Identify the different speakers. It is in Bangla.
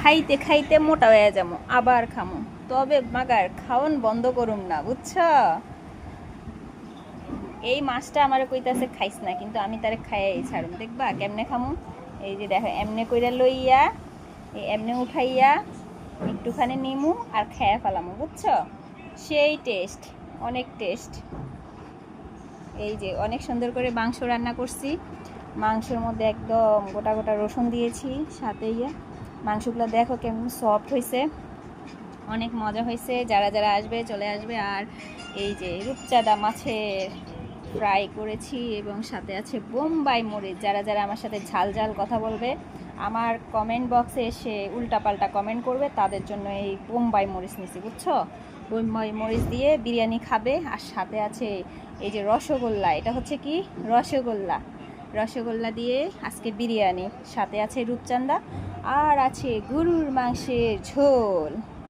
Speaker 1: খাইতে খাইতে মোটা হয়ে যাবো, আবার খামো। তবে মাগার খাওন বন্ধ করুম না, বুঝছ? এই মাছটা আমার কইতাছে খাইস না, কিন্তু আমি তারে খাইয়াই ছাড়ুম। দেখবা কেমনে খামু? এই যে দেখো, এমনে কইরা লইয়া, এই এমনে উঠাইয়া একটুখানি নিমু আর খাইয়া ফেলামু, বুঝছো? সেই টেস্ট, অনেক টেস্ট। এই যে অনেক সুন্দর করে মাংস রান্না করছি। মাংসের মধ্যে একদম গোটা গোটা রসুন দিয়েছি, সাথে মাংসগুলো দেখো কেমন সফট হয়েছে, অনেক মজা হয়েছে। যারা যারা আসবে চলে আসবে। আর এই যে রূপচাঁদা মাছের ফ্রাই করেছি, এবং সাথে আছে বোম্বাই মরিচ। যারা যারা আমার সাথে ঝাল ঝাল কথা বলবে, আমার কমেন্ট বক্সে এসে উল্টাপাল্টা কমেন্ট করবে, তাদের জন্য এই বোম্বাই মরিচ নিছি, বুঝছো? বোম্বাই মরিচ দিয়ে বিরিয়ানি খাবে। আর সাথে আছে এই যে রসগোল্লা, এটা হচ্ছে কি রসগোল্লা, রসগোল্লা দিয়ে আজকে বিরিয়ানি। সাথে আছে রূপচাঁদা, আর আছে গরুর মাংসের ঝোল।